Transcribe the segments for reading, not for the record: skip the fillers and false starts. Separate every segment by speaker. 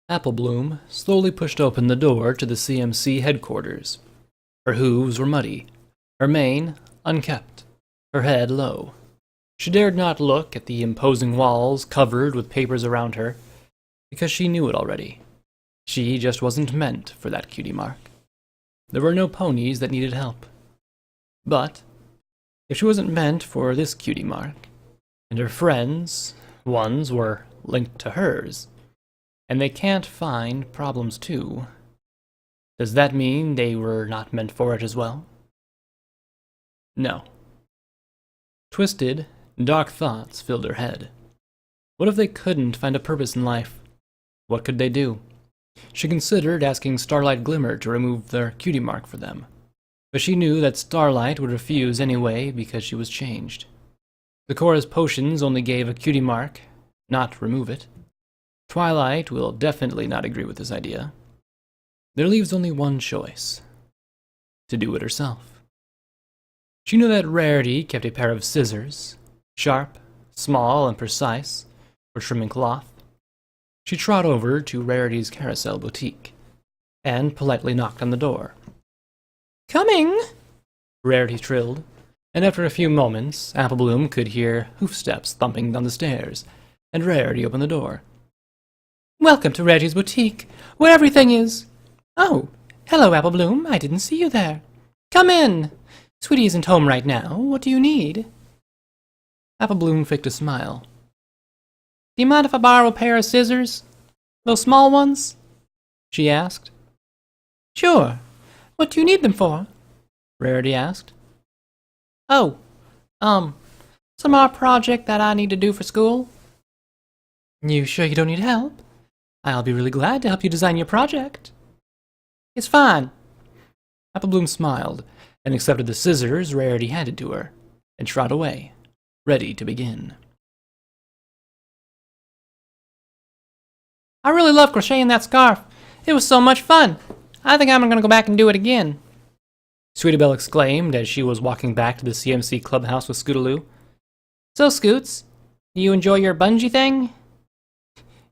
Speaker 1: Apple Bloom slowly pushed open the door to the CMC headquarters. Her hooves were muddy, her mane unkempt, her head low. She dared not look at the imposing walls covered with papers around her, because she knew it already. She just wasn't meant for that cutie mark. There were no ponies that needed help. But if she wasn't meant for this cutie mark, and her friends' ones were linked to hers, and they can't find problems too, does that mean they were not meant for it as well? No. Twisted, dark thoughts filled her head. What if they couldn't find a purpose in life? What could they do? She considered asking Starlight Glimmer to remove their cutie mark for them, but she knew that Starlight would refuse anyway because she was changed. The Korra's potions only gave a cutie mark, not remove it. Twilight will definitely not agree with this idea. There leaves only one choice: to do it herself. She knew that Rarity kept a pair of scissors, sharp, small, and precise, for trimming cloth. She trod over to Rarity's carousel boutique, and politely knocked on the door. "Coming!" Rarity trilled, and after a few moments, Apple Bloom could hear hoofsteps thumping down the stairs, and Rarity opened the door. "Welcome to Rarity's boutique, where everything is... Oh, hello, Apple Bloom, I didn't see you there. Come in! Sweetie isn't home right now, what do you need?" Apple Bloom faked a smile. "Do you mind if I borrow a pair of scissors? Those small ones?" she asked. "Sure. What do you need them for?" Rarity asked. "Oh, some art project that I need to do for school." "You sure you don't need help? I'll be really glad to help you design your project." "It's fine." Apple Bloom smiled and accepted the scissors Rarity handed to her, and trod away, ready to begin. "I really love crocheting that scarf. It was so much fun. I think I'm gonna go back and do it again," Sweetie Belle exclaimed as she was walking back to the CMC clubhouse with Scootaloo. "So, Scoots, you enjoy your bungee thing?"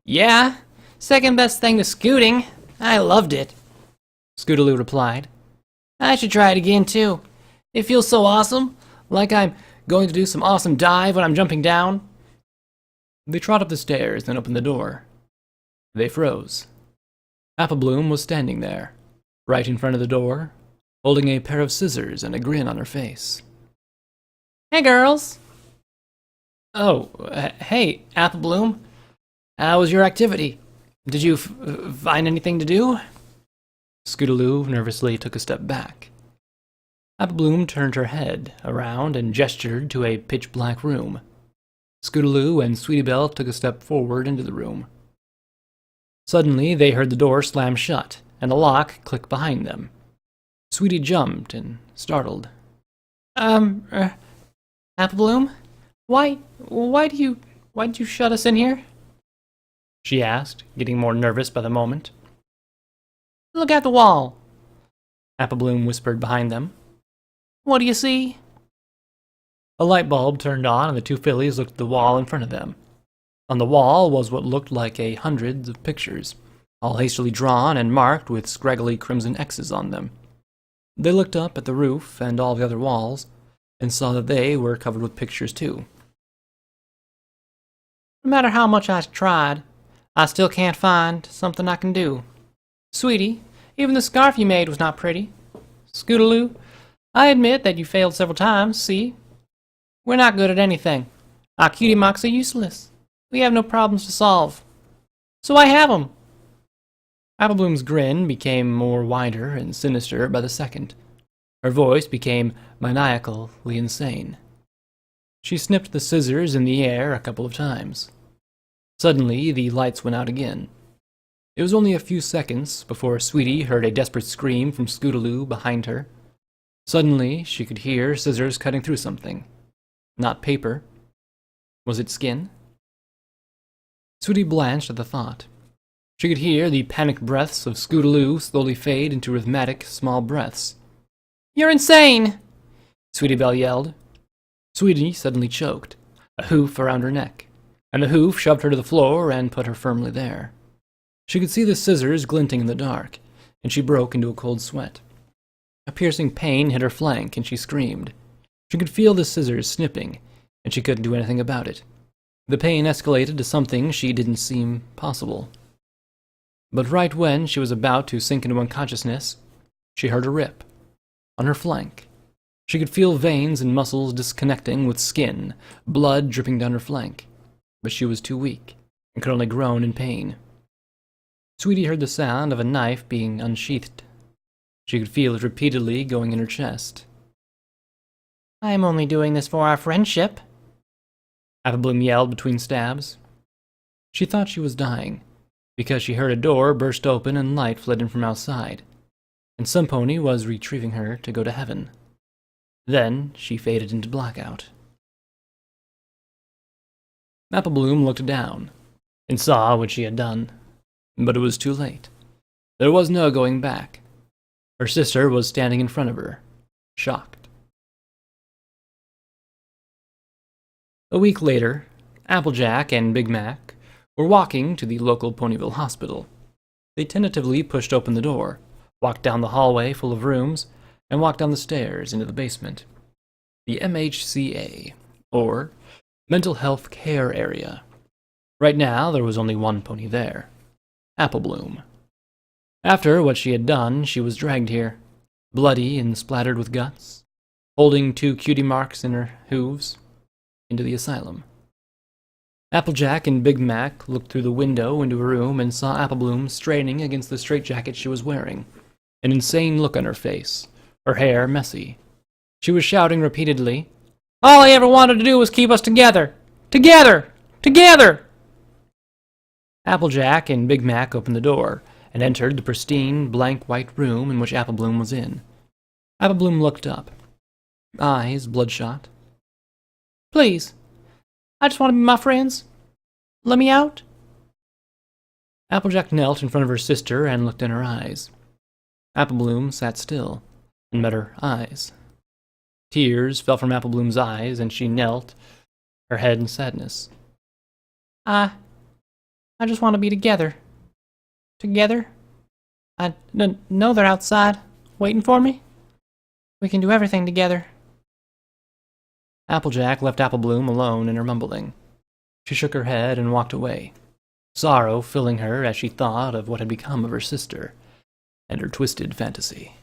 Speaker 1: "Yeah, second best thing to scooting. I loved it," Scootaloo replied. "I should try it again, too. It feels so awesome, like I'm going to do some awesome dive when I'm jumping down." They trod up the stairs and opened the door. They froze. Apple Bloom was standing there, right in front of the door, holding a pair of scissors and a grin on her face. "Hey, girls." "Oh, hey, Apple Bloom. How was your activity? Did you find anything to do?" Scootaloo nervously took a step back. Apple Bloom turned her head around and gestured to a pitch-black room. Scootaloo and Sweetie Belle took a step forward into the room. Suddenly, they heard the door slam shut and a lock click behind them. Sweetie jumped and startled. Apple Bloom? Why did you shut us in here?" she asked, getting more nervous by the moment. "Look at the wall," Apple Bloom whispered behind them. "What do you see?" A light bulb turned on and the two fillies looked at the wall in front of them. On the wall was what looked like hundreds of pictures, all hastily drawn and marked with scraggly crimson X's on them. They looked up at the roof and all the other walls, and saw that they were covered with pictures too. "No matter how much I tried, I still can't find something I can do. Sweetie, even the scarf you made was not pretty. Scootaloo, I admit that you failed several times, see? We're not good at anything. Our cutie marks are useless. We have no problems to solve. So I have 'em." Apple Bloom's grin became more wider and sinister by the second. Her voice became maniacally insane. She snipped the scissors in the air a couple of times. Suddenly, the lights went out again. It was only a few seconds before Sweetie heard a desperate scream from Scootaloo behind her. Suddenly, she could hear scissors cutting through something. Not paper. Was it skin? Sweetie blanched at the thought. She could hear the panicked breaths of Scootaloo slowly fade into rhythmic, small breaths. "You're insane!" Sweetie Belle yelled. Sweetie suddenly choked, a hoof around her neck, and the hoof shoved her to the floor and put her firmly there. She could see the scissors glinting in the dark, and she broke into a cold sweat. A piercing pain hit her flank, and she screamed. She could feel the scissors snipping, and she couldn't do anything about it. The pain escalated to something she didn't seem possible. But right when she was about to sink into unconsciousness, she heard a rip. On her flank. She could feel veins and muscles disconnecting with skin, blood dripping down her flank. But she was too weak, and could only groan in pain. Sweetie heard the sound of a knife being unsheathed. She could feel it repeatedly going in her chest. "I'm only doing this for our friendship," Applebloom yelled between stabs. She thought she was dying, because she heard a door burst open and light fled in from outside, and some pony was retrieving her to go to heaven. Then she faded into blackout. Applebloom looked down, and saw what she had done, but it was too late. There was no going back. Her sister was standing in front of her, shocked. A week later, Applejack and Big Mac were walking to the local Ponyville hospital. They tentatively pushed open the door, walked down the hallway full of rooms, and walked down the stairs into the basement. The MHCA, or Mental Health Care Area. Right now, there was only one pony there, Applebloom. After what she had done, she was dragged here, bloody and splattered with guts, holding 2 cutie marks in her hooves, into the asylum. Applejack and Big Mac looked through the window into a room and saw Applebloom straining against the straitjacket she was wearing, an insane look on her face, her hair messy. She was shouting repeatedly, "All I ever wanted to do was keep us together! Together! Together!" Applejack and Big Mac opened the door and entered the pristine, blank white room in which Applebloom was in. Applebloom looked up, eyes bloodshot. "Please, I just want to be my friends. Let me out." Applejack knelt in front of her sister and looked in her eyes. Applebloom sat still and met her eyes. Tears fell from Applebloom's eyes, and she knelt, her head in sadness. I just want to be together. Together? I know they're outside, waiting for me. We can do everything together." Applejack left Applebloom alone in her mumbling. She shook her head and walked away, sorrow filling her as she thought of what had become of her sister and her twisted fantasy.